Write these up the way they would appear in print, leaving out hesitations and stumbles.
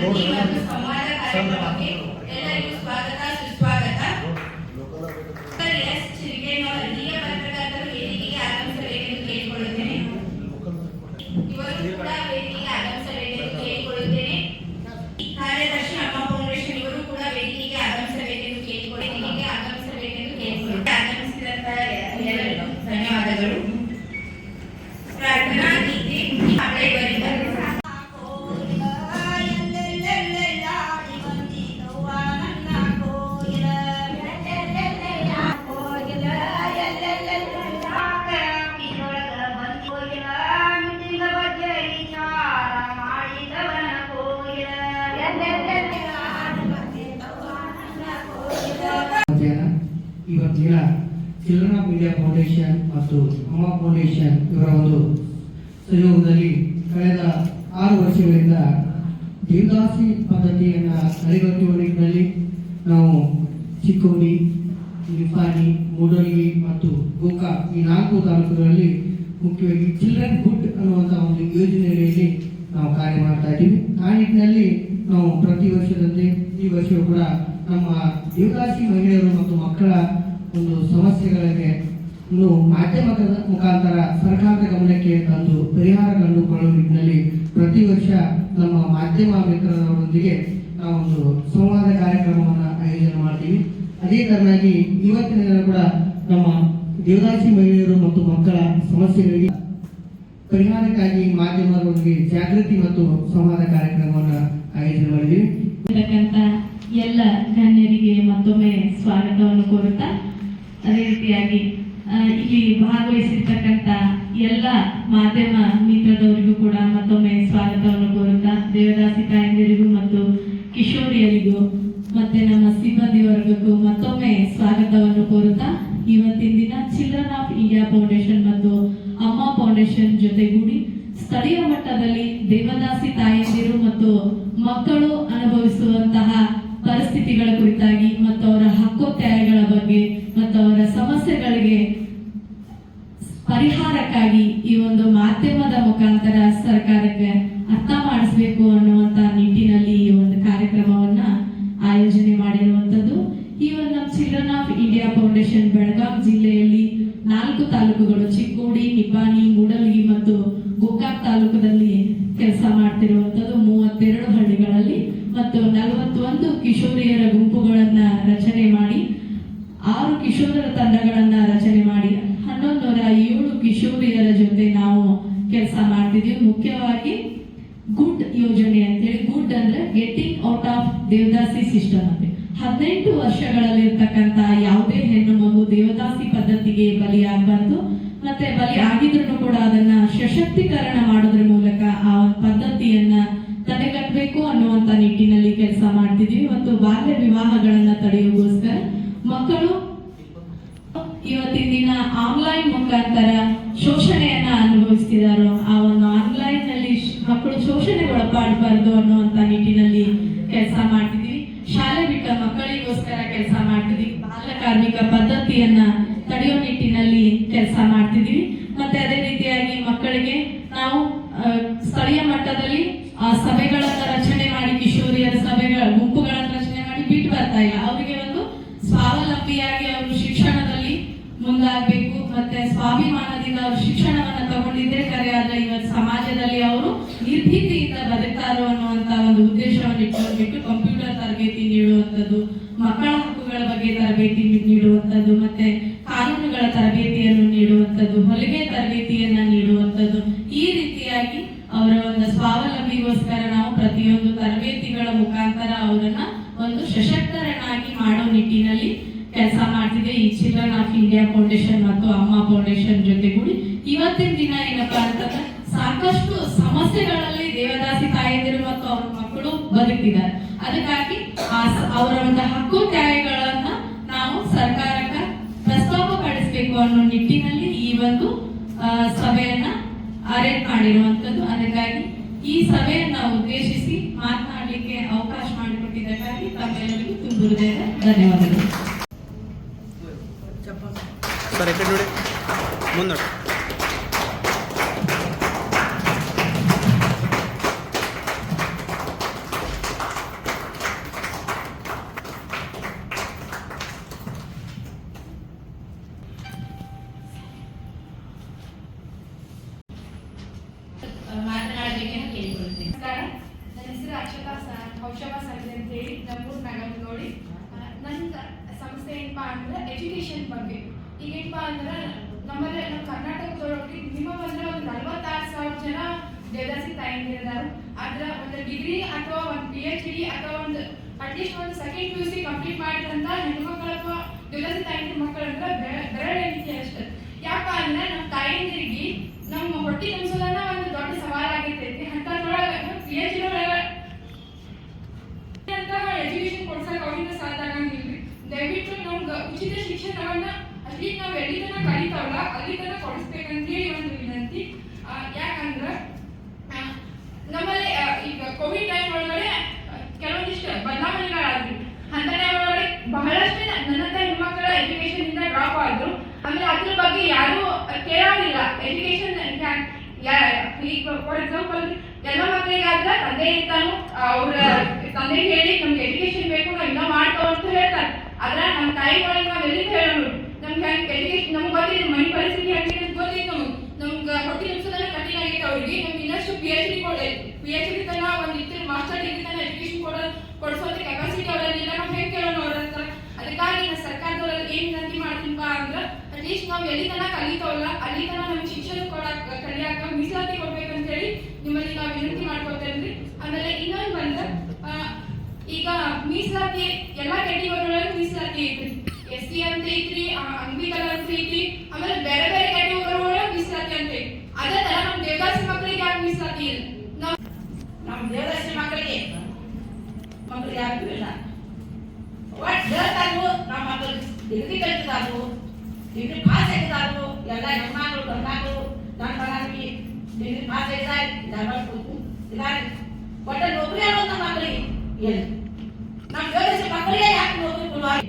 ಜಾಗೃತಿ ಮತ್ತು ಸಂವಾದ ಕಾರ್ಯಕ್ರಮಕ್ಕೆ ಎಲ್ಲರಿಗೂ ಸ್ವಾಗತ ಸುಸ್ವಾಗತ. ಎಸ್ ಚಿರಿಗೇನವರ ಹಿರಿಯ ಪತ್ರಕರ್ತರು ವೇದಿಕೆಗೆ ಆಗಮಿಸಬೇಕೆಂದು ಕೇಳಿಕೊಳ್ಳುತ್ತೇನೆ. ಇವರು ಕೂಡ ವೇದಿಕೆಗೆ ಆಗಮಿಸಬೇಕೆಂದು ಕೇಳಿಕೊಳ್ಳುತ್ತೇನೆ. ಕಾರ್ಯದರ್ಶಿ ಅಮ್ಮ ಫೌಂಡೇಶನ್ ಇವರು ಕೂಡ ವೇದಿಕೆಗೆ ಆಗಮಿಸಬೇಕೆಂದು ಕೇಳಿಕೊಳ್ಳುತ್ತೇನೆ. ಆಗಮಿಸಿದಂತ ಎಲ್ಲರಿಗೂ ಧನ್ಯವಾದಗಳು. ಪ್ರಾರ್ಥನಾ ಗೀತೆ ಇವರಿಂದ ಇವತ್ತಿನ ಚಿಲ್ಡ್ರನ್ ಆಫ್ ಇಂಡಿಯಾ ಫೌಂಡೇಶನ್ ಮತ್ತು ಅಮ್ಮ ಫೌಂಡೇಶನ್ ಇವರ ಒಂದು ಸಹಯೋಗದಲ್ಲಿ ಕಳೆದ 6 ವರ್ಷಗಳಿಂದ ದೇವದಾಸಿ ಪದ್ಧತಿಯನ್ನು ನಡೆಗಟ್ಟುವ ನಿಟ್ಟಿನಲ್ಲಿ ನಾವು ಚಿಕ್ಕೋಡಿ, ನಿಪ್ಪಾಣಿ, ಮೂಡಲಗಿ ಮತ್ತು ಗೋಕಾಕ್ ಈ 4 ತಾಲೂಕುಗಳಲ್ಲಿ ಮುಖ್ಯವಾಗಿ ಚಿಲ್ಡ್ರನ್ ಹುಡ್ ಅನ್ನುವಂಥ ಒಂದು ಯೋಜನೆಯಲ್ಲಿ ನಾವು ಕಾರ್ಯ ಮಾಡ್ತಾ ಇದ್ದೀವಿ. ಆ ನಿಟ್ಟಿನಲ್ಲಿ ನಾವು ಪ್ರತಿ ವರ್ಷದಂತೆ ಈ ವರ್ಷವೂ ಕೂಡ ನಮ್ಮ ದೇವದಾಸಿ ಮಹಿಳೆಯರು ಮತ್ತು ಮಕ್ಕಳ ಒಂದು ಸಮಸ್ಯೆಗಳಿಗೆ ಮಾಧ್ಯಮದ ಮುಖಾಂತರ ಸರ್ಕಾರದ ಗಮನಕ್ಕೆ ತಂದು ಪರಿಹಾರ ಕಂಡುಕೊಳ್ಳುವ ನಿಟ್ಟಿನಲ್ಲಿ ಪ್ರತಿ ವರ್ಷ ನಮ್ಮ ಮಾಧ್ಯಮ ಮಿತ್ರರೊಂದಿಗೆ ನಾವೊಂದು ಸಂವಾದ ಕಾರ್ಯಕ್ರಮವನ್ನು ಆಯೋಜನೆ ಮಾಡ್ತೀವಿ. ಅದೇ ಕಾರಣವಾಗಿ ಇವತ್ತಿನ ದಿನ ಕೂಡ ನಮ್ಮ ದೇವದಾಸಿ ಮಹಿಳೆಯರು ಮತ್ತು ಮಕ್ಕಳ ಸಮಸ್ಯೆಗಳಿಗೆ ಪರಿಹಾರಕ್ಕಾಗಿ ಮಾಧ್ಯಮದೊಂದಿಗೆ ಜಾಗೃತಿ ಮತ್ತು ಸಂವಾದ ಕಾರ್ಯಕ್ರಮವನ್ನು ಆಯೋಜನೆ ಮಾಡಿದ್ದೀವಿ. ಎಲ್ಲ ಗಣ್ಯರಿಗೆ ಮತ್ತೊಮ್ಮೆ ಸ್ವಾಗತವನ್ನು ಕೋರುತ್ತಾ, ಅದೇ ರೀತಿಯಾಗಿ ಇಲ್ಲಿ ಭಾಗವಹಿಸಿರ್ತಕ್ಕಂಥ ಎಲ್ಲ ಮಾಧ್ಯಮ ಮಿತ್ರದವರಿಗೂ ಕೂಡ ಮತ್ತೊಮ್ಮೆ ಸ್ವಾಗತವನ್ನು ಕೋರುತ್ತಾ, ದೇವದಾಸಿ ತಾಯಂದಿರಿಗೂ ಮತ್ತು ಕಿಶೋರಿಯರಿಗೂ ಮತ್ತೆ ನಮ್ಮ ಸಿಬ್ಬಂದಿ ವರ್ಗಕ್ಕೂ ಮತ್ತೊಮ್ಮೆ ಸ್ವಾಗತವನ್ನು ಕೋರುತ್ತಾ, ಇವತ್ತಿನ ದಿನ ಚಿಲ್ಡ್ರನ್ ಆಫ್ ಇಂಡಿಯಾ ಫೌಂಡೇಶನ್ ಮತ್ತು ಅಮ್ಮ ಫೌಂಡೇಶನ್ ಜೊತೆಗೂಡಿ ಸ್ಥಳೀಯ ಮಟ್ಟದಲ್ಲಿ ದೇವದಾಸಿ ತಾಯಂದಿರು ಮತ್ತು ಮಕ್ಕಳು ಅನುಭವಿಸುವಂತಹ ಪರಿಸ್ಥಿತಿಗಳ ಕುರಿತಾಗಿ ಮತ್ತು ಅವರ ಹಕ್ಕೊತ್ತಾಯಗಳ ಬಗ್ಗೆ ಮತ್ತು ಅವರ ಸಮಸ್ಯೆಗಳಿಗೆ ಪರಿಹಾರಕ್ಕಾಗಿ ಈ ಒಂದು ಮಾಧ್ಯಮದ ಮುಖಾಂತರ ಸರ್ಕಾರಕ್ಕೆ ಅರ್ಥ ಮಾಡಿಸಬೇಕು ಅನ್ನುವಂತ ನಿಟ್ಟಿನಲ್ಲಿ ಈ ಒಂದು ಕಾರ್ಯಕ್ರಮವನ್ನ ಆಯೋಜನೆ ಮಾಡಿರುವಂತದ್ದು. ಈ ಒಂದು ನಮ್ಮ children of India foundation Belagavi ಜಿಲ್ಲೆಯಲ್ಲಿ 4 ತಾಲೂಕುಗಳು ಚಿಕ್ಕೋಡಿ, ನಿಪ್ಪಾಣಿ, ಮೂಡಲಗಿ ಮತ್ತು ಗೋಕಾಕ್ ತಾಲೂಕದಲ್ಲಿ ಕೆಲಸ ಮಾಡ್ತಿರುವಂತದ್ದು. 32 ಹಳ್ಳಿಗಳಲ್ಲಿ ಮತ್ತು 41 ಕಿಶೋರಿಯರ ಗುಂಪುಗಳನ್ನ ರಚನೆ ಮಾಡಿ 6 ಕಿಶೋರರ ತಂಡಗಳನ್ನ ರಚನೆ ಮಾಡಿ 1107 ಕಿಶೋರಿಯರ ಜೊತೆ ನಾವು ಕೆಲಸ ಮಾಡ್ತಿದ್ದೀವಿ. ಮುಖ್ಯವಾಗಿ ಗುಡ್ ಯೋಜನೆ ಅಂತೇಳಿ, ಗುಡ್ ಅಂದ್ರೆ getting out of devadasi system ಅಂತ. 18 ವರ್ಷಗಳಲ್ಲಿ ಇರ್ತಕ್ಕಂಥ ಯಾವುದೇ ಹೆಣ್ಣು ಮಗು ದೇವದಾಸಿ ಪದ್ಧತಿಗೆ ಬಲಿಯಾಗಬಾರ್ದು, ಮತ್ತೆ ಬಲಿ ಆಗಿದ್ರು ಕೂಡ ಅದನ್ನ ಸಶಕ್ತೀಕರಣ ಮಾಡೋದ್ರ ಮೂಲಕ ಆ ಒಂದು ಪದ್ಧತಿಯನ್ನ ತಡೆಗಟ್ಟಬೇಕು ಅನ್ನುವಂತ ನಿಟ್ಟಿನಲ್ಲಿ ಕೆಲಸ ಮಾಡ್ತಿದೀವಿ. ಮತ್ತು ಬಾಲ್ಯ ವಿವಾಹಗಳನ್ನ ತಡೆಯೋಗೋಸ್ಕರ ಮಕ್ಕಳು ಇವತ್ತಿನ ದಿನ ಆನ್ಲೈನ್ ಮುಖಾಂತರ ಶೋಷಣೆಯನ್ನ ಅನುಭವಿಸ್ತಿದಾರೋ, ಆ ಒಂದು ಆನ್ಲೈನ್ ನಲ್ಲಿ ಮಕ್ಕಳು ಶೋಷಣೆಗೆ ಒಳಪಡಬಾರ್ದು ಅನ್ನುವಂತ ನಿಟ್ಟಿನಲ್ಲಿ ಕೆಲಸ ಮಾಡ್ತಿದೀವಿ. ಶಾಲೆ ಬಿಟ್ಟ ಮಕ್ಕಳಿಗೋಸ್ಕರ ಕೆಲಸ ಮಾಡ್ತಿದೀವಿ. ಬಾಲ ಕಾರ್ಮಿಕ ಪದ್ಧತಿಯನ್ನ ತಡೆಯೋ ನಿಟ್ಟಿನಲ್ಲಿ ಕೆಲಸ ಮಾಡ್ತಿದೀವಿ. ಮತ್ತೆ ಅದೇ ರೀತಿಯಾಗಿ ಮಕ್ಕಳಿಗೆ ನಾವು ಸ್ಥಳೀಯ ಮಟ್ಟದಲ್ಲಿ ಸಭೆಗಳನ್ನ ರಚನೆ ಮಾಡಿ, ಕಿಶೋರಿಯರ ಸಭೆಗಳ ಗುಂಪುಗಳನ್ನ ರಚನೆ ಮಾಡಿ ಬಿಟ್ಟು ಬರ್ತಾ ಇಲ್ಲ. ಅವರಿಗೆ ಒಂದು ಸ್ವಾವಲಂಬಿಯಾಗಿ ಅವರು ಶಿಕ್ಷಣದಲ್ಲಿ ಮುಂದಾಗಬೇಕು, ಮತ್ತೆ ಸ್ವಾಭಿಮಾನದಿಂದ ಅವರು ಶಿಕ್ಷಣವನ್ನ ತಗೊಂಡಿದ್ರೆ ಕರೆ ಆದ್ರೆ ಇವತ್ತು ಸಮಾಜದಲ್ಲಿ ಅವರು ನಿರ್ಭೀತಿಯಿಂದ ಬದುಕ್ತಾರೋ ಅನ್ನುವಂತ ಒಂದು ಉದ್ದೇಶವನ್ನು ಇಟ್ಕೊಂಡ್ಬಿಟ್ಟು ಕಂಪ್ಯೂಟರ್ ತರಬೇತಿ ನೀಡುವಂಥದ್ದು, ಮಕ್ಕಳ ಹಕ್ಕುಗಳ ಬಗ್ಗೆ ತರಬೇತಿ ನೀಡುವಂಥದ್ದು, ಮತ್ತೆ ಕಾನೂನುಗಳ ತರಬೇತಿಯನ್ನು ನೀಡುವಂಥದ್ದು, ಹೊಲಿಗೆ ತರಬೇತಿಯನ್ನ ನೀಡುವಂಥದ್ದು, ಈ ರೀತಿಯಾಗಿ ಅವರ ಒಂದು ಸ್ವಾವಲಂಬಿಗೋಸ್ಕರ ನಾವು ಪ್ರತಿಯೊಂದು ತರಬೇತಿಗಳ ಮುಖಾಂತರ ಅವರನ್ನ ಒಂದು ಸಶಕ್ತರನ್ನಾಗಿ ಮಾಡೋ ನಿಟ್ಟಿನಲ್ಲಿ ಕೆಲಸ ಮಾಡ್ತಿದೆ ಈ ಚಿಲ್ಡ್ರನ್ ಆಫ್ ಇಂಡಿಯಾ ಫೌಂಡೇಶನ್ ಮತ್ತು ಅಮ್ಮ ಫೌಂಡೇಶನ್ ಜೊತೆಗೂಡಿ. ಇವತ್ತಿನ ದಿನ ಏನಪ್ಪಾ ಅಂತಂದ್ರೆ ಸಾಕಷ್ಟು ಸಮಸ್ಯೆಗಳಲ್ಲಿ ದೇವದಾಸಿ ತಾಯಂದಿರು ಮತ್ತು ಅವ್ರ ಮಕ್ಕಳು ಬದುಕಿದ್ದಾರೆ. ಅದಕ್ಕಾಗಿ ಅವರ ಒಂದು ಹಕ್ಕೊತ್ತಾಯಗಳನ್ನ ನಾವು ಸರ್ಕಾರಕ್ಕೆ ಪ್ರಸ್ತಾಪ ಪಡಿಸಬೇಕು ಅನ್ನೋ ನಿಟ್ಟಿನಲ್ಲಿ ಈ ಒಂದು ಸಭೆಯನ್ನ ಅರೇಂಜ್ ಮಾಡಿರುವಂತದ್ದು. ಅದಕ್ಕಾಗಿ ಈ ಸಭೆಯನ್ನ ಉದ್ದೇಶಿಸಿ ಮಾತನಾಡಲಿಕ್ಕೆ ಅವಕಾಶ ಮಾಡಿಕೊಟ್ಟಿದ್ದಕ್ಕಾಗಿ ತಮ್ಮೆಲ್ಲರಿಗೂ ತುಂಬು ಹೃದಯದ ಧನ್ಯವಾದಗಳು. ಅಂದ್ರೆ ಎಜುಕೇಶನ್ ಬಗ್ಗೆ. ಈಗೇನಪ್ಪ ಅಂದ್ರೆ ನಮ್ಮಲ್ಲಿ ನಮ್ಮ ಕರ್ನಾಟಕದೊಳಗೆ ಮಿನಿಮಮ್ ಅಂದ್ರೆ ಒಂದು 46,000 ಜನ ದೇವದಾಸಿ ತಾಯಂದಿರಿದ್ದಾರೆ. ಆದ್ರೆ ಒಂದು ಡಿಗ್ರಿ ಅಥವಾ ಒಂದು PhD ಅಥವಾ ಒಂದು ಅಟ್ಲೀಸ್ಟ್ ಒಂದು ಸೆಕೆಂಡ್ PUC ಕಂಪ್ಲೀಟ್ ಮಾಡಿದಂತ ಹೆಣ್ಮಕ್ಳು ಅಥವಾ ದೇವದಾಸಿ ತಾಯಂದಿರ ಮಕ್ಕಳು ಅಂದ್ರೆ ಬೆರಳೆಣಿಕೆ ಅಷ್ಟೇ. ಯಾಕ ಅಂದ್ರೆ ನಮ್ಮ ತಾಯಂದಿರಿಗೆ ನಮ್ಮ ಹೊಟ್ಟೆ ತುಂಬಿಸೋದನ್ನ ಒಂದು ದೊಡ್ಡ ಸವಾಲಾಗಿರ್ತೈತಿ. ಅಂತದ್ರೊಳಗೆ PhD ಒಳಗೆ ಎಜುಕೇಶನ್ ಕೊಡ್ಸಕ್ ಅವರಿಂದ ಸಾಧ್ಯ ಆಗಂಗಿಲ್ರಿ. ದಯವಿಟ್ಟು ನಮ್ಗೆ ಉಚಿತ ಶಿಕ್ಷಣವನ್ನ ಅಟ್ಲೀಸ್ಟ್ ನಾವು ಎಲ್ಲಿ ತನಕ ಕಲಿತಾವಲ್ಲ ಅಲ್ಲಿ ತನಕ ಕೊಡಿಸ್ಬೇಕಂತೇಳಿ ಒಂದು ವಿನಂತಿ. ಯಾಕಂದ್ರ ನಮ್ಮಲ್ಲಿ ಈಗ ಕೋವಿಡ್ ಟೈಮ್ ಒಳಗಡೆ ಕೆಲವೊಂದಿಷ್ಟು ಬದಲಾವಣೆಗಳಾದ್ರಿ. ಅಂತ ಟೈಮ್ ಒಳಗಡೆ ಬಹಳಷ್ಟು ನನ್ನಂತ ಹೆಣ್ಮಕ್ಳ ಎಜುಕೇಶನ್ ಇಂದ ಡ್ರಾಪ್ ಆದ್ರು. ಆಮೇಲೆ ಅದ್ರ ಬಗ್ಗೆ ಯಾರು ಕೇಳೋದಿಲ್ಲ. ಎಜುಕೇಶನ್ ಈಗ ಫಾರ್ ಎಕ್ಸಾಂಪಲ್ ಎಲ್ಲ ಮಕ್ಕಳಿಗಾದ್ರೆ ತಂದೆ ಇರ್ತಾನು, ಅವ್ರ ತಂದೆ ಹೇಳಿ ನಮ್ಗೆ ಎಜುಕೇಶನ್ ಬೇಕು ನಾವು ಇನ್ನೂ ಮಾಡ್ತಾವ ಅಂತ ಹೇಳ್ತಾರೆ. ಆದ್ರೆ ನಮ್ಮ ತಾಯಿಗಳಿಗೆ ನಾವ್ ಎಲ್ಲಿಂದ ಹೇಳೋಣ? ನಮ್ಗೆ ಹೆಂಗೆ ಎಜುಕೇಶನ್ ನಮ್ಗೆ ಗೊತ್ತಿದೆ, ಮನೆ ಪರಿಸ್ಥಿತಿ ಹೆಂಗಿದೆ ಅಂತ ಗೊತ್ತಿತ್ತು. ನಮ್ಗೆ ಹೊಟ್ಟೆ ನಿಲ್ಸೋದೆಲ್ಲ ಕಠಿಣ ಆಗೈತೆ ಅವ್ರಿಗೆ. ನಮ್ಗೆ ಇನ್ನಷ್ಟು PhD ತನ ಒಂದಿತ್ತು ಮಾಸ್ಟರ್ ಡಿಗ್ರಿ ತನ ಎಜುಕೇಶನ್ ಕೊಡಿಸೋದ ಕೆಪಾಸಿಟಿ ಅವರಲ್ಲಿಲ್ಲ. ನಾವು ಹೆಂಗೆ ಕೇಳೋಣ ಅವ್ರ ಹತ್ರ? ಅದಕ್ಕಾಗಿ ನಾನು ಸರ್ಕಾರದವರಲ್ಲಿ ಏನ್ ವಿನಂತಿ ಮಾಡ್ತೀನಪ್ಪ ಅಂದ್ರೆ ಅಟ್ಲೀಸ್ಟ್ ನಾವು ಎಲ್ಲಿ ತನ ಕಲಿತಾವಲ್ಲ ಅಲ್ಲಿ ತನ ನಮ್ಗೆ ಶಿಕ್ಷಣ ಕಲಿಯಾಕ ಮೀಸಲಾತಿ ಕೊಡ್ಬೇಕಂತ ಹೇಳಿ ನಿಮ್ಮಲ್ಲಿ ನಾವು ವಿನಂತಿ ಮಾಡ್ಕೊತೇನ್ರಿ. ಆಮೇಲೆ ಇನ್ನೊಂದು ಬಂದ್ರೆ ಈಗ ಮೀಸಲಾತಿ ಎಲ್ಲಾ ಕ್ಯಾಟಗರಿ ಮೀಸಲಾತಿ ಐತ್ರಿ. SC ಅಂತ ಐತ್ರಿ, ಅಂಗವಿಕಲ ಅಂತ ಐತಿ, ಆಮೇಲೆ ಬೇರೆ ಬೇರೆ ಕ್ಯಾಟಗರಿ ಒಳಗೆ ಮೀಸಲಾತಿ ಅಂತ ಐತಿ. ಅದೇ ತರ ನಮ್ಮ ದೇವದಾಸಿ ಮಕ್ಕಳಿಗೆ ಯಾಕೆ ಮೀಸಲಾತಿ ಇಲ್ಲ? ನಮ್ಮ ದೇವದಾಸಿ ಮಕ್ಕಳಿಗೆ ಯಾರು ಇಲ್ಲ. ಒಟ್ಟು ಹೇಳ್ತಾರು ನಮ್ಮ ಮಕ್ಕಳು ಡಿಗ್ರಿ ಕಲಿತಾರು, ಡಿಗ್ರಿ ಪಾಸ್ ಆಗಿದ್ದಾರು. ಎಲ್ಲ ಹೆಣ್ಮಕ್ಳು ಗಂಡ್ಮಕ್ಳು ನನ್ನ ಮಗನಿಗೆ ಡಿಗ್ರಿ ಪಾಸ್ ಆಗಿದ್ದಾರೆ, ಇದ್ದಾರೆ. ಒಟ್ಟು ನೌಕರಿ ಅನ್ನೋದು ನಮ್ಮ ಮಕ್ಕಳಿಗೆ ಏನು? ನಮ್ಮ ದೇವದಾಸಿ ಮಕ್ಕಳಿಗೆ ಯಾಕೆ ನೌಕರಿ ಕೊಡುವಾಗ?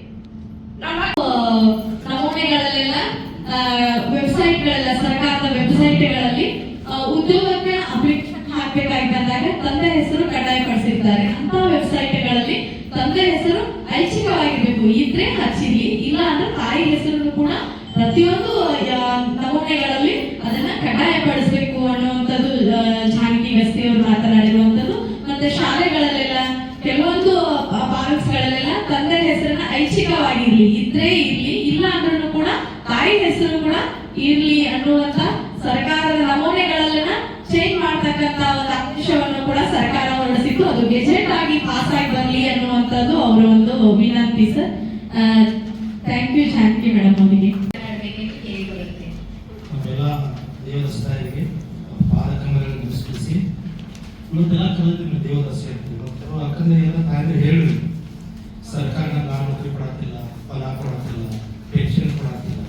ನಮೂನೆಗಳಲ್ಲೆಲ್ಲ ವೆಬ್ಸೈಟ್ಗಳೆಲ್ಲ ಸರ್ಕಾರದ ವೆಬ್ಸೈಟ್ಗಳಲ್ಲಿ ಉದ್ಯೋಗಕ್ಕೆ ಅಪ್ಲಿಕೇಶನ್ ಹಾಕ್ಬೇಕಾಗಿದ್ದಾಗ ತಂದೆ ಹೆಸರು ಕಡ್ಡಾಯಪಡಿಸಿರ್ತಾರೆ. ಅಂತ ವೆಬ್ಸೈಟ್ಗಳಲ್ಲಿ ತಂದೆ ಹೆಸರು ಐಚ್ಛಿಕವಾಗಿರ್ಬೇಕು. ಇದ್ರೆ ಹಚ್ಚಿರ್ಲಿ, ಇಲ್ಲ ಅಂದ್ರೆ ತಾಯಿ ಹೆಸರು ಕೂಡ ಪ್ರತಿಯೊಂದು ನಮೂನೆಗಳಲ್ಲಿ ಅದನ್ನ ಕಡ್ಡಾಯಪಡಿಸಬೇಕು ಅನ್ನುವಂಥದ್ದು ಜಾನಕಿ ಗಸ್ತಿ ಅವರು ಮಾತನಾಡಿರುವಂಥದ್ದು. ಮತ್ತೆ ಶಾಲೆಗಳಲ್ಲೆಲ್ಲ ಕೆಲವೊಂದು ಪಾರ್ಕ್ಸ್ಗಳಲ್ಲೆಲ್ಲ ತಂದೆ ಹೆಸರನ್ನ ಐಚ್ಛಿಕವಾಗಿರ್ಲಿ, ಇದ್ರೆ ಇರ್ಲಿ, ಇಲ್ಲ ಅಂದ್ರೂ ಕೂಡ ತಾಯಿ ಹೆಸರು ಕೂಡ ಇರ್ಲಿ ಅನ್ನುವಂತ ಸರ್ಕಾರದ ನಮೂನೆಗಳನ್ನ ಚೇಂಜ್ ಮಾಡ್ತಕ್ಕಂತ ಒಂದು ಆದೇಶವನ್ನು ಕೂಡ ಸರ್ಕಾರ ಹೊರಡಿಸಿದ್ದು. ಅದು ಗೆಜೆಟ್ ಆಗಿ ಪಾಸ್ ಆಗಿ ಬರ್ಲಿ ಅನ್ನುವಂಥದ್ದು ಅವರ ಒಂದು ವಿನಂತಿ ಸರ್. ಥ್ಯಾಂಕ್ ಯು ಜಾನಕಿ ಮೇಡಮ್ ಅವರಿಗೆ. ನಾವೆಲ್ಲ ದೇವದಾಸರಿಗೆ ಪಾದಕಮಲಗಳನ್ನು ನಮಸ್ಕರಿಸಿ ಇವತ್ತೆಲ್ಲ ಕಲಿತು ದೇವದಾಸಿ ಆಗ್ತೀವಿ. ಯಾಕಂದ್ರೆ ಎಲ್ಲ ತಾಯಿ ಹೇಳಿ ಸರ್ಕಾರ ನೌಕರಿ ಕೊಡತ್ತಿಲ್ಲ, ಫಲ ಕೊಡತ್ತಿಲ್ಲ, ಪೆನ್ಷನ್ ಕೊಡತ್ತಿಲ್ಲ.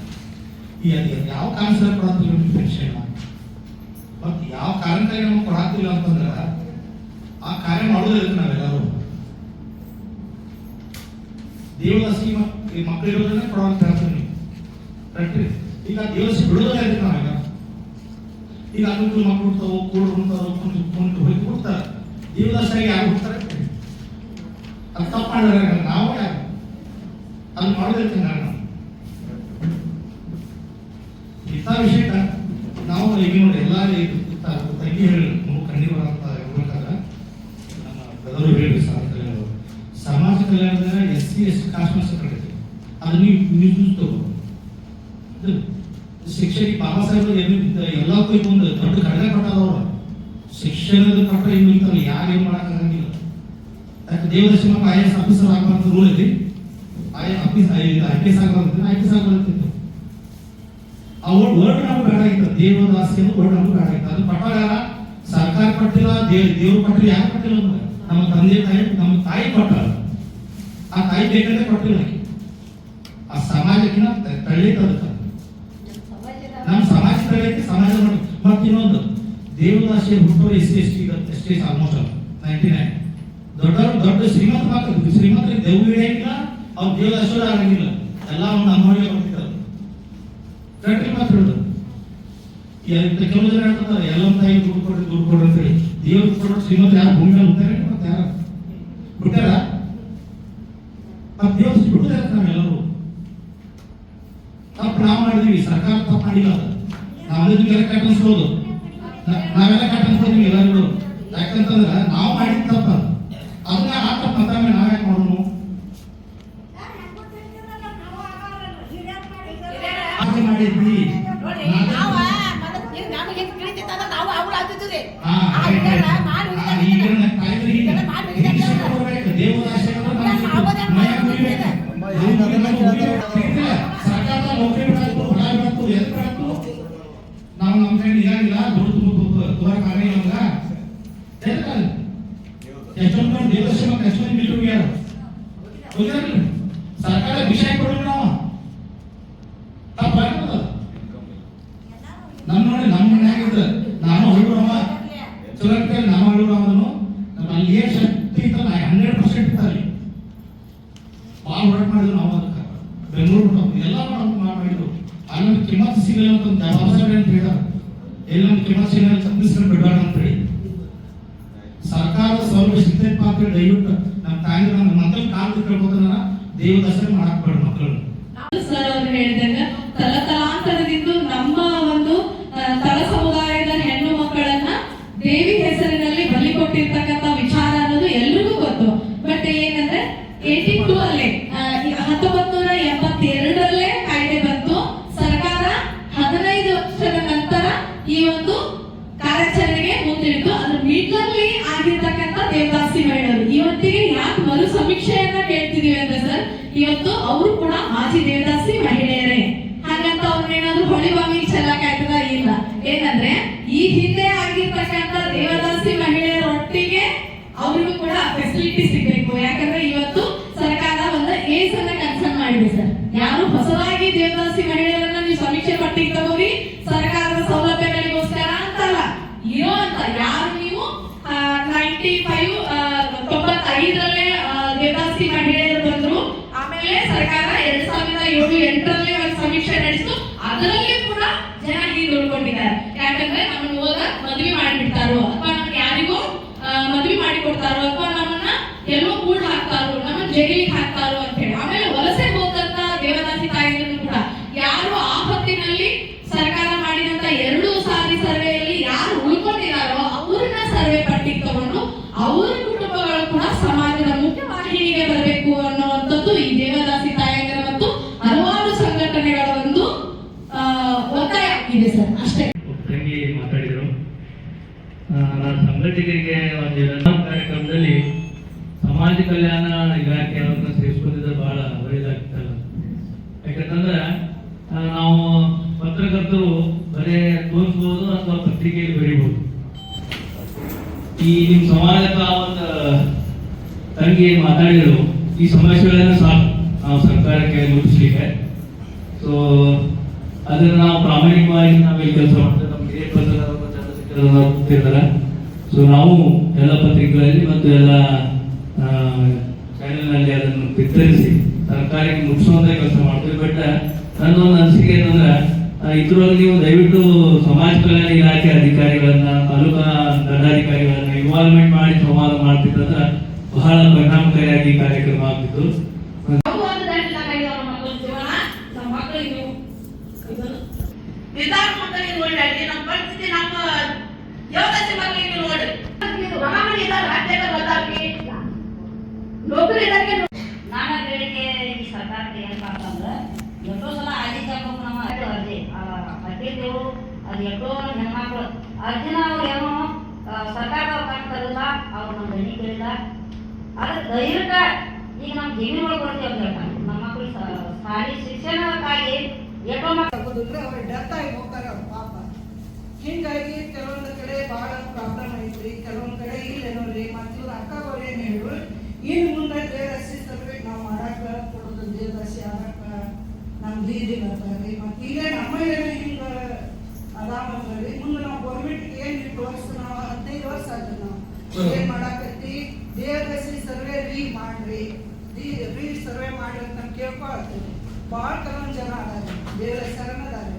ಈ ಯಾವ ಕಾರಣಕ್ಕೆ ಕೊಡತ್ತಿಲ್ಲ ಪೆನ್ಷನ್? ಮತ್ತೆ ಯಾವ ಕಾರಣಕ್ಕಾಗಿ ನಮಗೆ ಕೊಡತ್ತಿಲ್ಲ ಅಂತಂದ್ರ ಆ ಕಾರ್ಯ ಮಾಡೋದಿಲ್ಲ. ನಾವೆಲ್ಲರೂ ದೇವದಾಸಿ ಮಕ್ಕಳಿರೋದನ್ನೇ ಕೊಡುವಂತ ಹೇಳ್ತೀನಿ ಕರೆಕ್ಟ್ರಿ. ಈಗ ದೇವದಾಸಿ ಬಿಡೋದೇ ಇರುತ್ತೆ ನಾವೆಲ್ಲ. ಈಗ ಅನುಕೂಲ ಮಕ್ಕಳು ಹುಡ್ತಾವು, ಕೂಡು ಹುಡ್ತಾವು, ಕುಂತು ಹೋಗಿ ಹುಡ್ತಾರೆ. ದೇವದಾಸಿಯಾಗಿ ಯಾರು ಹುಡ್ತಾರೆ? ಅದು ತಪ್ಪು ಮಾಡಿದ್ರೆ ನಾವು ಯಾರು ಅದು ಮಾಡೋದಿರ್ತೀನಿ ನಾನು. ಇಂಥ ವಿಷಯ ನಾವು ಈಗ ನೋಡಿ ಎಲ್ಲ ತಂಗಿ ಹೇಳಿ ಕಣ್ಣೀರು ಅಂತ ಹೇಳ್ಬೇಕಾದ್ರೆ ನಮ್ಮ ಬ್ರದರು ಹೇಳಿ ಸಮಾಜ ಕಲ್ಯಾಣದ SC ST ಕಾಸ್ಟ್ ಸೆಕ್ರೆಟರಿ ಅದು ನೀವು ತಗೋದು ಶಿಕ್ಷಕಿ ಬಾಬಾ ಸಾಹೇಬ್ ಎಲ್ಲಕ್ಕೂ ಒಂದು ದೊಡ್ಡ ಕಡಿಮೆ ಕೊಟ್ಟಾರವ್ರು. ಶಿಕ್ಷಣದ ಕೊಟ್ಟರೆ ಇನ್ನು ಇಂಥವ್ರು ಯಾರು ಏನು ಮಾಡೋಕ್ಕಾಗಂಗಿಲ್ಲ. ಯಾಕೆ ದೇವದಾಸಿ ಮಕ್ಕಳು IAS ಆಫೀಸರ್ ಆಗಬಾರ್ದು ರೂಲ್ ಐತಿ. IPS ಆಗಬಾರ್ದು, IPS ಆಗಬಾರ್ದಿತ್ತು. ಆ ವರ್ಡ್ ನಮ್ಗೆ ಬೇಡ ಆಗಿತ್ತು. ದೇವದಾಸಿ ಅನ್ನೋ ವರ್ಡ್ ನಮ್ಗೆ ಬೇಡ ಆಗಿತ್ತು. ಅದು ಪಟ್ಟ ಯಾರ ಸರ್ಕಾರ ಪಟ್ಟಿಲ್ಲ, ದೇವ್ರು ಪಟ್ಟಿಲ್ಲ, ಯಾರು ಪಟ್ಟಿಲ್ಲ ಅಂದ್ರೆ ನಮ್ಮ ತಂದೆ ತಾಯಿ, ನಮ್ಮ ತಾಯಿ ಪಟ್ಟಾರ. ಆ ತಾಯಿ ಬೇಕಂದ್ರೆ ಕೊಟ್ಟಿಲ್ಲ. ಆ ಸಮಾಜಕ್ಕಿಂತ ತಳ್ಳೈತೆ ಅದಕ್ಕೆ ನಮ್ಮ ಸಮಾಜ ತಳ್ಳೈತಿ, ಸಮಾಜ ನೋಡಿ. ಮತ್ತೆ ಇನ್ನೊಂದು ದೇವದಾಸಿ ಹುಟ್ಟೋರು SC ST ಆಲ್ಮೋಸ್ಟ್ 99 ದೊಡ್ಡ ಶ್ರೀಮಂತ ಮಕ್ಕಳು, ಶ್ರೀಮಂತರಿಗೆ ದೇವ್ರು ಹಿಡಿಯಂಗಿಲ್ಲ, ಅವ್ರು ದೇವದಾಸರು ಆಗಂಗಿಲ್ಲ. ಎಲ್ಲ ಒಂದು ಅಮ್ಮನಿಗೆ ಬರ್ತಿದ್ದಾರೆ ಕರೆಕ್ಟ್ ಮಾತಾಡೋದು. ಕೆಲವು ಜನ ಹೇಳ್ತಾರೆ ಎಲ್ಲ ತಾಯಿ ದುಡ್ಡು ಕೊಡ್ರಿ ಅಂತ ಹೇಳಿ. ದೇವ್ರು ಕೊಡೋ ಶ್ರೀಮಂತ ಯಾರು ಭೂಮಿ ಮೇಲೆ ಹುಟ್ಟಾರೆ? ಮತ್ತೆ ಯಾರು ಹುಟ್ಟಾರ? ಮತ್ತೆ ದೇವಸ್ಥಾನ ಬಿಡುದೇ ನಾವೆಲ್ಲರೂ ತಪ್ಪು ನಾವು ಮಾಡಿದೀವಿ. ಸರ್ಕಾರ ತಪ್ಪು ಮಾಡಿಲ್ಲ. ನಾವೆಲ್ಲ ಕಟ್ಟನ್ಸ್ಬೋದು, ನಾವೆಲ್ಲ ಕಟ್ಟನ್ಸ್ಬೋದಿವಿ ಎಲ್ಲರೂ. ಯಾಕಂತಂದ್ರೆ ನಾವು ಮಾಡಿದ ತಪ್ಪ ಅದನ್ನ ಆ ತಪ್ಪು ಅಂತ ನಾವ್ ಯಾಕೆ ಮಾಡೋಣ? ಎಷ್ಟೊಂದು ಮಂದಿ ದೇವದರ್ಶಿ ಮಕ್ಕಳು ಎಷ್ಟೊಂದು ಮೀಟಿಂಗ್ ಹೋಗ್ಯಾರ ಹೋಗಿರಲ್ಲ ಸರ್ಕಾರ ವಿಷಯ ಕೊಡೋದು ನಾವು ತಪ್ಪಾಗ್ತದ ನಮ್ಮ ನೋಡಿ ನಮ್ಮ ಮನ್ಯಾಗಿದ್ರೆ ನಾನು ಹಳ್ಳುರಮ್ಮ ಚಲೋ ಅಂತೇಳಿ ನಮ್ಮ ಹಳ್ಳುರಮ್ಮನು ನಮ್ಮ ಅಲ್ಲಿ ಏನ್ ಶಕ್ತಿ ಇತ್ತಲ್ಲ 100% ಇತ್ತಲ್ಲಿ ಭಾಳ ಹೊರಟು ಮಾಡಿದ್ರು ನಾವು ಅದಕ್ಕೆ ಬೆಂಗಳೂರು ಎಲ್ಲ ಮಾಡಿದ್ರು ಅಲ್ಲಿ ನಮ್ಗೆ ಕಿಮ್ಮತ್ತು ಸಿಗಲ್ಲ ಅಂತ ಒಂದು ಜವಾಬ್ದಾರಿ ಅಂತ ಹೇಳಿದಾರೆ ಎಲ್ಲಿ ನಮ್ಗೆ ಕಿಮ್ಮತ್ತು ಸಿಗಲ್ಲ ಛತ್ತೀಸ್ಗಢ ಬಿಡಬೇಡ ಅಂತ ಹೇಳಿ ಸರ್ಕಾರದ ಸೌಲಭ್ಯ ಸಿಗ್ತೈತಪ್ಪ ಅಂತ ಹೇಳಿ ದಯವಿಟ್ಟು ನಮ್ಮ ತಾಯಿ ನಮ್ಮ ಮಕ್ಕಳ ಕಾಲದ ಕೇಳ್ಬೋದನ್ನ ದೇವದರ್ಶನ ಮಾಡಕ್ ಬೇಡ ಮಕ್ಕಳನ್ನು ಸರ್ ಅವರು ಹೇಳಿದಾಗ ತಲತಲಾಂತರದಿಂದ ನಮ್ಮ ಒಂದು ತಳ ಸಮುದಾಯದ ಹೆಣ್ಣು ಮಕ್ಕಳನ್ನ ದೇವಿ ಹೆಸರಿನಲ್ಲಿ ಬಲಿ ಕೊಟ್ಟಿರ್ತಕ್ಕಂಥ ವಿಚಾರ ಅನ್ನೋದು ಎಲ್ರಿಗೂ ಗೊತ್ತು. ಬಟ್ ಏನಂದ್ರೆ 82 ಅಲ್ಲೇ 1982ರಲ್ಲೇ ಕಾಯ್ದೆ ಬಂತು. ಸರ್ಕಾರ 15 ವರ್ಷದ ನಂತರ ಈ ಒಂದು ಕಾರ್ಯಾಚರಣೆಗೆ ಮುಂದಿಟ್ಟು ಅದ್ರ ಮೀಟ್ಲಲ್ಲಿ ಆಗಿರ್ತಕ್ಕಂಥ ದೇವದಾಸಿ ಮಹಿಳೆಯರು ಇವತ್ತಿಗೆ ಯಾಕೆ ಮರು ಸಮೀಕ್ಷೆಯನ್ನ ಕೇಳ್ತಿದೀವಿ ಅಂದ್ರೆ ಸರ್, ಇವತ್ತು ಅವರು ಕೂಡ ಮಾಜಿ ದೇವದಾಸಿ ಮಹಿಳೆಯರೇ. ಹಾಗಂತ ಅವ್ರನ್ನೇನಾದ್ರು ಹೊಳಿಬಾವಿಗೆ ಚೆಲ್ಲಕ್ಕಾಗ್ತದ? ಇಲ್ಲ. ಏನಂದ್ರೆ ಈ ಹಿಂದೆ ಆಗಿರ್ತಕ್ಕಂಥ ದೇವದಾಸಿ ಮಹಿಳೆಯರ ಒಟ್ಟಿಗೆ ಅವ್ರಿಗೂ ಕೂಡ ಫೆಸಿಲಿಟಿ ಸಿಗ್ಬೇಕು. ಯಾಕಂದ್ರೆ ಇವತ್ತು ಸರ್ಕಾರ ಒಂದು ಏಜ್ ಅನ್ನ ಕನ್ಸರ್ನ್ ಮಾಡಿದೆ ಸರ್. ಯಾರು ಹೊಸದಾಗಿ ದೇವದಾಸಿ ಮಹಿಳೆಯರನ್ನ ನೀವು ಸಮೀಕ್ಷೆ ಪಟ್ಟಿಗೆ ತಗೋರಿ ಸರ್ಕಾರದ ಸೌಲಭ್ಯಗಳಿಗೋಸ್ಕರ ಅಂತಲ್ಲ, ಇರೋ ಅಂತ ಯಾರು ನೀವು 95ರಲ್ಲೇ ದೇವದಾಸಿ ಮಹಿಳೆಯರು ಬಂದ್ರು. ಆಮೇಲೆ ಸರ್ಕಾರ 2007-8ರಲ್ಲೇ ಒಂದು ಸಮೀಕ್ಷೆ ನಡೆಸಿತು. ಅದರಲ್ಲಿ ಕೂಡ ಜನ ಹಿಂದೆ ಉಳ್ಕೊಂಡಿದ್ದಾರೆ. ಯಾಕಂದ್ರೆ ನಮ್ಮನ್ನು ಹೋದ ಮದುವೆ ಮಾಡಿಬಿಡ್ತಾರೋ ಅಥವಾ ನಮ್ಗೆ ಯಾರಿಗೂ ಮದುವೆ ಮಾಡಿ ಕೊಡ್ತಾರೋ ಅಥವಾ ನಮ್ಮನ್ನ ಎಲ್ಲೋ ಕೂಡ ಹಾಕ್ತಾರೋ, ನಮ್ಮನ್ನ ಜೈಲಿಗೆ ಹಾಕ್ತಾರೋ ಅಂತ ಹೇಳಿ. ಆಮೇಲೆ ವಲಸೆ ಹೋದಂತ ದೇವದಾಸಿ ತಾಯಿಗಳನ್ನು ಕೂಡ ಯಾರು ಆ ಹೊತ್ತಿನಲ್ಲಿ ಸರ್ಕಾರ ಮಾಡಿದಂತ 2 ಸಾರಿ ಸರ್ವೆಯಲ್ಲಿ ಯಾರು ಉಳ್ಕೊಂಡಿದ್ದಾರೋ ಅವ್ರನ್ನ ಸರ್ವೆ ಪಟ್ಟಿಗೆ ತಗೊಂಡು ಅವರ ಕುಟುಂಬಗಳು ಕೂಡ ಸಮಾಜದ ಮುಖ್ಯವಾಹಿನಿಗೆ ಬರಬೇಕು ಅನ್ನುವಂಥದ್ದು ಈ ದೇವದಾಸಿ ತಾಯಂದಿರ ಮತ್ತು ಹಲವಾರು ಸಂಘಟನೆಗಳ ಒಂದು ಒತ್ತಾಯ ಇದೆ ಸರ್. ಅಷ್ಟೇ ತಂಗಿ ಮಾತಾಡಿದರು. ನಾನು ಸಂಘಟಕರಿಗೆ ಒಂದು ಕಾರ್ಯಕ್ರಮದಲ್ಲಿ ಸಮಾಜ ಕಲ್ಯಾಣ ಇಲಾಖೆಯವರನ್ನ ಸೇರಿಸ್ಕೊಂಡಿದ್ರೆ ಬಹಳ ಒಳ್ಳೆಯದಾಗ್ತಲ್ಲ. ಯಾಕಂತಂದ್ರೆ ನಾವು ಪತ್ರಕರ್ತರು ಬರೇ ತೋರಿಸ್ಬೋದು ಅಥವಾ ಪತ್ರಿಕೆಯಲ್ಲಿ ಬರೀಬಹುದು. ಈ ನಿಮ್ಮ ಸಮಾಜದ ಒಂದು ತಂಗಿ ಮಾತಾಡಿದರು, ಈ ಸಮಸ್ಯೆಗಳನ್ನು ಸಾಕು ನಾವು ಸರ್ಕಾರಕ್ಕೆ ಮುಟ್ಟಿಸ್ಲಿಕ್ಕೆ. ಸೊ ಅದನ್ನು ನಾವು ಪ್ರಾಮಾಣಿಕವಾಗಿ ನಾವಿಲ್ಲಿ ಕೆಲಸ ಮಾಡ್ತೇವೆ. ನಮ್ಮ ಹಿರಿಯ ಪತ್ರಕರ್ತರು. ಸೊ ನಾವು ಎಲ್ಲ ಪತ್ರಿಕೆಗಳಲ್ಲಿ ಮತ್ತು ಎಲ್ಲ ಚಾನೆಲ್ನಲ್ಲಿ ಅದನ್ನು ಬಿತ್ತರಿಸಿ ಸರ್ಕಾರಕ್ಕೆ ಮುಟ್ಟಿಸುವಂತ ಕೆಲಸ ಮಾಡ್ತೀವಿ. ಬಟ್ ನನ್ನೊಂದು ಅನಿಸಿಕೆ ಏನಂದ್ರೆ ಇದ್ರೊಳಗೆ ನೀವು ದಯವಿಟ್ಟು ಸಮಾಜ ಕಲ್ಯಾಣ ಇಲಾಖೆ ಅಧಿಕಾರಿಗಳನ್ನ, ತಾಲೂಕಾ ದಂಡಾಧಿಕಾರಿಗಳನ್ನ ಇನ್ವಾಲ್ವ್ಮೆಂಟ್ ಮಾಡಿ ಸಂವಾದ ಮಾಡ್ತಿತ್ತಂದ್ರೆ ಬಹಳ ಪರಿಣಾಮಕಾರಿಯಾಗಿ ಕಾರ್ಯಕ್ರಮ ಆಗ್ತಿತ್ತು. ನಮ್ಮ ಪರಿಸ್ಥಿತಿ ನಮ್ಮ ದೇವದಾಸಿ ಮಕ್ಕಳಿಗೆ ನೋಡಿ ನೌಕರಿ ನಾನು ಹೇಳಿಕೆ ಈ ಸರ್ಕಾರಕ್ಕೆ ಏನಪ್ಪ ಅಂತಂದ್ರೆ ಎಷ್ಟೋ ಸಲ ಅರ್ಜಿ ತಗೋಬೇಕು. ನಮ್ಮ ಅರ್ಜಿ ಕಟ್ಟಿದ್ದೆವು. ಅದು ಎಷ್ಟೋ ಹೆಣ್ಮಕ್ಳು ಅರ್ಜಿನ ಅವ್ರು ಏನೋ ಸರ್ಕಾರದವ್ರು ಕಾಣ್ತಾರಲ್ಲ, ಅವ್ರು ನಮ್ಮ ದನಿ ಕೇಳಿಲ್ಲ. ಅದಕ್ಕೆ ಧೈರ್ಯಕ್ಕೆ ಈಗ ನಮ್ಮ ಜಮೀನುಗಳು ಕೊಡ್ತೀವಿ ಅಂತ ಹೇಳ್ತಾರೆ. ನಮ್ಮ ಮಕ್ಕಳು ಶಾಲೆ ಶಿಕ್ಷಣಕ್ಕಾಗಿ ಎಷ್ಟೋ ಮಕ್ಕಳು ಅವ್ರ ಡೆತ್ ಆಗಿ ಹೋಗ್ತಾರೆ ಅವ್ರ ಪಾಪ. ಹಿಂಗಾಗಿ ಕೆಲವೊಂದು ಕಡೆ ಭಾಳ ಪ್ರಾಬ್ಲಮ್ ಐತ್ರಿ, ಕೆಲವೊಂದು ಕಡೆ ಇಲ್ಲೇನೋ ರೀ. ಮತ್ತು ಇವ್ರ ಅಕ್ಕಗಳು ಏನು ಹೇಳು, ಇನ್ನು ಮುಂದೆ ದೇವದಾಸಿ ಸರ್ವೇಟ್ ನಾವು ಮಾಡಕ್ಕೆ ಕೊಡೋದು, ದೇವದಾಸಿ ಆಗಕ್ಕೆ ನಮ್ಮ ದೀದಿ ಬರ್ತಾರೆ. ಮತ್ತು ಇಲ್ಲೇ ನಮ್ಮ ಏನು ಹಿಂಗೆ ಅದಾವಂದ್ರಿ. ಮುಂದೆ ನಾವು ಗೌರ್ಮೆಂಟ್ಗೆ ಏನು ವರ್ಷ ನಾವು 15 ವರ್ಷ ಆಯ್ತು ನಾವು ಏನು ಮಾಡಾಕತ್ತಿ ದೇವದಾಸಿ ಸರ್ವೆ ಮಾಡ್ರಿ, ಸರ್ವೆ ಮಾಡ್ರಿ ಅಂತ ಕೇಳ್ಕೊಳ್ತೀವಿ. ಭಾಳ ಕೆಲವೊಂದು ಜನ ಅದಾರೆ ದೇವದಾಸಿ ಅದಾರೆ.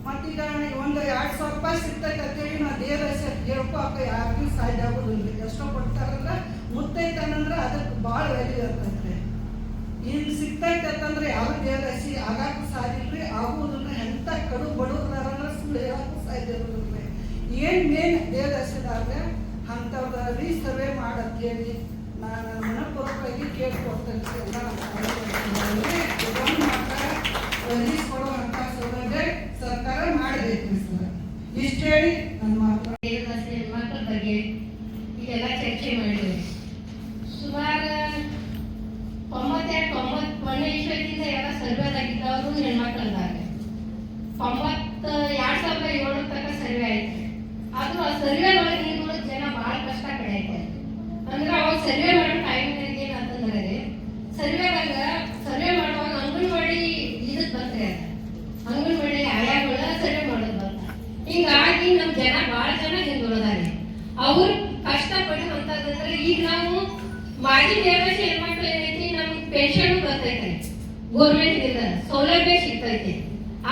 ಮತ್ತೀಗ ಒಂದು 2,000 ರೂಪಾಯಿ ಸಿಗ್ತೈತೆ ಅಂತೇಳಿ ನಾವು ದೇವದಾಸಿ ಕೇಳ್ಕೊಳಕ್ಕೆ ಯಾರಿಗೂ ಸಾಧ್ಯ ಆಗೋದಿಲ್ಲ. ಎಷ್ಟೋ ಕೊಡ್ತಾರಂದ್ರೆ ಮುತ್ತೈತಂದ್ರೆ ಅದಕ್ಕೆ ಭಾಳ ವ್ಯಾಲ್ಯೂ ಇರ್ತೈತೆ. ಇನ್ನು ಸಿಗ್ತೈತೆ ಅಂತಂದ್ರೆ ಯಾವ ದೇವದಾಸಿ ಆಗಾಕು ಸಾಧ್ಯ ಇಲ್ರಿ, ಆಗುವುದನ್ನ ಎಂಥ ಕಡು ಬಡವ್ರದಾರಂದ್ರೆ ಸುಳ್ಳು ಹೇಳಕ್ಕೂ ಸಾಧ್ಯ ಇರೋದಿಲ್ಲ. ಏನು ಮೇನ್ ದೇವದಾಸಿದಾದ್ರೆ ಅಂಥವ್ರ ಸರ್ವೆ ಮಾಡಂತೇಳಿ ನಾನು ಮನಪೂರ್ವಕವಾಗಿ ಕೇಳ್ಕೊಡ್ತೇನೆ. ಎಲ್ಲ ಕೊಡುವಂಥ ಸೌಲಭ್ಯ ಸರ್ಕಾರ ಮಾಡಬೇಕು ಸರ್. ಇಷ್ಟು ಹೇಳಿ ನನ್ನ ಮಾತು. ದೇವದಾಸಿ ಹೆಣ್ಮಕ್ಳ ಬಗ್ಗೆ ಇದೆಲ್ಲ ಚರ್ಚೆ ಮಾಡಿದ್ವಿ. ಸುಮಾರು 92-91 ಇಸ್ವಿಯಿಂದ ಎಲ್ಲ ಸರ್ವೇದಾಗಿದ್ದವರು ಹೆಣ್ಮಕ್ಳದಾಗ 2007 ತನಕ ಸರ್ವೆ ಐತೆ. ಆದ್ರೂ ಆ ಸರ್ವೆ ಒಳಗೆ ಜನ ಭಾಳ ಕಷ್ಟ ಪಡೈತೆ. ಅಂದ್ರೆ ಸರ್ವೆ ಮಾಡೋ ಟೈಮ್ನಾಗ ಏನಾತಂದ್ರೆ ಸರ್ವೆ ಮಾಡುವಾಗ ಅಂಗನವಾಡಿ ಇದಕ್ಕೆ ಬರ್ತಾರೆ, ಅಂಗನವಾಡಿ ಆಯಾಗಳ ಸರ್ವೆ ಮಾಡೋದು ಬರ್ತಾರೆ. ಹಿಂಗಾಗಿ ನಮ್ಮ ಜನ ಭಾಳ ಜನ ಹಿಂದುಳಿದಾರೆ. ಅವ್ರು ಕಷ್ಟಪಡುವಂತಂದ್ರೆ ಈಗ ನಾವು ಮಾಜಿ ದೇವರಾಜಿ ಹೆಣ್ಮಕ್ಳು ಏನೈತಿ ನಮ್ಗೆ ಪೆನ್ಷನ್ ಬರ್ತೈತೆ, ಗೋರ್ಮೆಂಟ್ ಸೌಲಭ್ಯ ಸಿಗ್ತೈತೆ.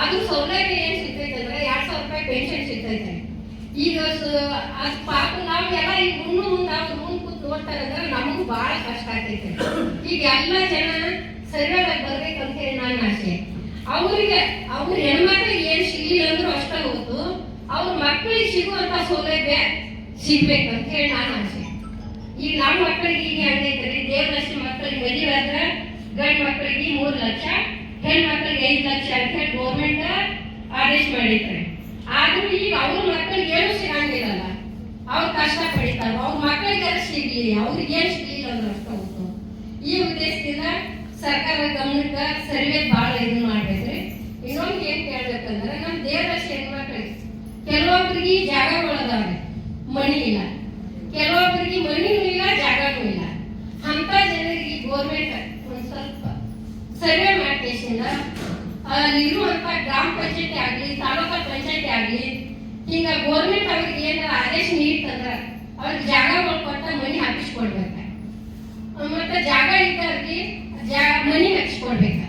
ಅದು ಸೌಲಭ್ಯ ಏನ್ ಸಿಗ್ತೈತೆ ಅಂದ್ರೆ 2000 ರೂಪಾಯಿ ಪೆನ್ಷನ್ ಸಿಗ್ತೈತೆ. ಈಗ ಅದು ಪಾಪ ನಾವೆಲ್ಲ ಈಗ ಮುಂದೆ ಅವ್ರು ಮುಂದೆ ಕೂತ್ ನೋಡ್ತಾರೆ ಅಂದ್ರೆ ನಮಗೂ ಬಹಳ ಕಷ್ಟ ಆಗ್ತೈತೆ. ಈಗ ಎಲ್ಲ ಜನ ಸರ್ವೆದಾಗ ಬರ್ಬೇಕಂತ ಹೇಳಿ ನನ್ನ ಆಸೆ. ಅವ್ರ ಹೆಣ್ಮಕ್ಳಿಗೆ ಏನ್ ಸಿಗ್ಲಿಲ್ಲ ಅಂದ್ರೂ ಅಷ್ಟ ಹೊತ್ತು ಅವ್ರ ಮಕ್ಕಳಿಗೆ ಸಿಗುವಂತ ಸೌಲಭ್ಯ ಸಿಗ್ಬೇಕಂತ ಹೇಳಿ ನಾನು ಆಸೆ. ಈಗ ನಮ್ಮ ಮಕ್ಕಳಿಗೆ ಈಗ ಹೆಂಗೈತ್ರಿ, ದೇವದರ್ಶಿ ಮಕ್ಕಳಿಗೆ ಮದುವೆ ಆದ್ರೆ ಗಂಡು ಮಕ್ಕಳಿಗೆ 3 ಲಕ್ಷ, ಹೆಣ್ಣು ಮಕ್ಕಳಿಗೆ 5 ಲಕ್ಷ ಅಂತ ಹೇಳಿ ಗೌರ್ಮೆಂಟ್ ಆದೇಶ ಮಾಡಿರ್ತಾರೆ. ಆದ್ರೂ ಈಗ ಅವ್ರ ಮಕ್ಕಳಿಗೆ ಏನು ಸಿಗಂಗಿಲ್ಲಲ್ಲ, ಅವ್ರು ಕಷ್ಟ ಪಡಿತಾರ. ಅವ್ರ ಮಕ್ಕಳಿಗೆ ಸಿಗ್ಲಿ, ಅವ್ರಿಗೆ ಏನ್ ಸಿಗ್ಲಿಲ್ಲ ಅಂದ್ರೆ ಅಷ್ಟ ಹೋಗ್ತು. ಈ ಉದ್ದೇಶದಿಂದ ಸರ್ಕಾರ ಗಮನಕ್ಕೆ ಸರ್ವೆ ಬಹಳ ಇದನ್ನ ಮಾಡ್ಬೇಕ್ರಿ. ಇನ್ನೊಂದು ಏನ್ ಕೇಳ್ಬೇಕಂದ್ರೆ ನಮ್ಮ ದೇವದರ್ಶಿ ಹೆಣ್ಮಕ್ಳಿಗೆ ಕೆಲವೊಬ್ರಿಗೆ ಜಾಗಗಳದಾವೆ, ಮನಿ ಇಲ್ಲ, ಕೆಲವೊಬ್ರಿಗೆ ಮನಿನೂ ಇಲ್ಲ, ಜಾಗನೂ ಇಲ್ಲ. ಅಂತ ಜನರಿಗೆ ಗೋರ್ಮೆಂಟ್ ಒಂದ್ ಸ್ವಲ್ಪ ಸರ್ವೆ ಮಾಡ್ಕೇಸಿಂದ ಅಲ್ಲಿರುವಂತ ಗ್ರಾಮ ಪಂಚಾಯತಿ ಆಗ್ಲಿ, ತಾಲೂಕಾ ಪಂಚಾಯತಿ ಆಗ್ಲಿ, ಹಿಂಗ ಗೋರ್ಮೆಂಟ್ ಅವ್ರಿಗೆ ಏನಾರ ಆದೇಶ ನೀಡ್ತಂದ್ರ ಅವ್ರಿಗೆ ಜಾಗಗಳು ಕೊಟ್ಟ ಮನಿ ಹಾಕಿಸ್ಕೊಡ್ಬೇಕ. ಮತ್ತೆ ಜಾಗ ಇದ್ದವ್ರಿಗೆ ಮನಿ ಹಾಕಿಸ್ಕೊಡ್ಬೇಕ.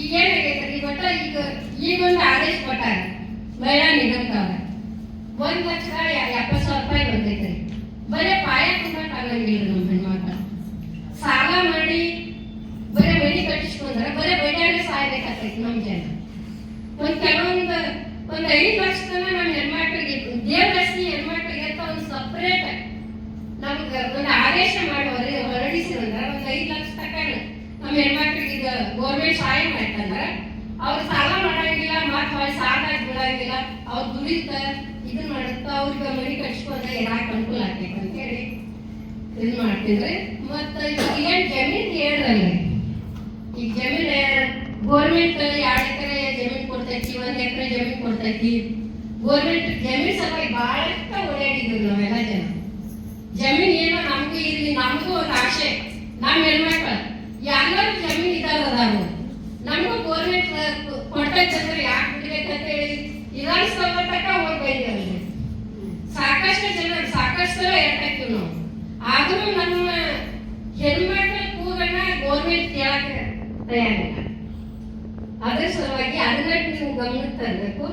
ಈಗ ಏನಾಗೈತ್ರಿ ಗೊತ್ತ, ಈಗೊಂದು ಆದೇಶ ಕೊಟ್ಟಾರ ಮಹಿಳಾ ನಿಗಮದವ್ರ 1,70,000 ರೂಪಾಯಿ ಬಂದೈತ್ರಿ. ಬರೀ ಪಾಯ ತುಂಬಕ್ ಆಗಂಗಿಲ್ಲ ನಮ್ಮ ಹೆಣ್ಮಕ್ಳು. ಸಾಲ ಮಾಡಿ ಬರೀ ಮನಿ ಕಟ್ಟಿಸ್ಕೊಂಡ್ರೆ ಬರೀ ಬಡ್ಡಿಯಾಗ ಸಾಯ್ಬೇಕಾಗ್ತೈತಿ ನಮ್ಮ ಜನ. ಕೆಲವೊಂದು 5 ಲಕ್ಷ ತನ ನಮ್ಮ ಹೆಣ್ಮಕ್ಳಿಗೆ ದೇವದರ್ಶಿ ಹೆಣ್ಮಕ್ಳಿಗೆ ಅಂತ ಒಂದು ಸಪ್ರೇಟ್ ನಮ್ಗೆ ಒಂದು ಆದೇಶ ಮಾಡಿ ಹೊರಡಿಸಿರಂದ್ರ 5 ಲಕ್ಷ ತಕ ನಮ್ಮ ಹೆಣ್ಮಕ್ಳಿಗೆ ಈಗ ಗೌರ್ಮೆಂಟ್ ಸಹಾಯ ಮಾಡ್ತಂದ್ರ ಅವ್ರು ಸಾಲ ಮಾಡಂಗಿಲ್ಲ, ಮತ್ತೆ ಸಾಲದಾಗ ಬಿಡಂಗಿಲ್ಲ, ಅವ್ರು ದುಡಿತ ಇದನ್ನ ಮಾಡುತ್ತ ಅವ್ರಿಗೆ ಮನಿ ಕಟ್ಸ್ಕೊಂಡ್ರೆ ಇರಾಕ್ ಅನುಕೂಲ ಆಗ್ತೈತೆ ಅಂತ ಹೇಳಿ ಇದು ಮಾಡ್ತಿದ್ರೆ. ಮತ್ತೆ ಏನ್ ಜಮೀನ್ ಹೇಳ್ರಲ್ಲ, ಈಗ ಜಮೀನ್ ಗೋರ್ಮೆಂಟ್ 2 ಎಕರೆ ಜಮೀನ್ ಕೊಡ್ತೈತಿ, 1 ಎಕರೆ ಜಮೀನ್ ಕೊಡ್ತೈತಿ. ಗೋರ್ಮೆಂಟ್ ಜಮೀನ್ ಸಲುವಾಗಿ ಬಹಳಷ್ಟ ಓಡಾಡಿದ್ರು ನಾವೆಲ್ಲ ಜನ. ಜಮೀನ್ ಏನೋ ನಮಗೂ ಇರ್ಲಿ, ನಮಗೂ ಒಂದು ಆಸೆ, ನಮ್ಮ ಹೆಣ್ಮಕ್ಳು ಎಲ್ಲರೂ ಜಮೀನ್ ಇದಾವು, ನಮಗೂ ಗೋರ್ಮೆಂಟ್ ಕೊಡ್ತೈತಂದ್ರೆ ಯಾಕೆ ಬಿಡ್ಬೇಕಂತ ಹೇಳಿ ವಿಧಾನಸಭಾ ತನಕ ಹೋಗ್ಬೈದ್ರಿ. ಸಾಕಷ್ಟು ಜನ ಸಾಕಷ್ಟು ಹೇಳ್ತಾಯಿತ್ತು ನಾವು. ಆದ್ರೂ ನಮ್ಮ ಹೆಣ್ಮಕ್ಳ ಕೂಗನ್ನ ಗೋರ್ಮೆಂಟ್ ಕೇಳಕ್ಕೆ ತಯಾರಿಲ್ಲ. ಅದ್ರ ಸಲುವಾಗಿ ಅದನ್ನ ನೀವು ಗಮನಕ್ಕೆ ತರಬೇಕು.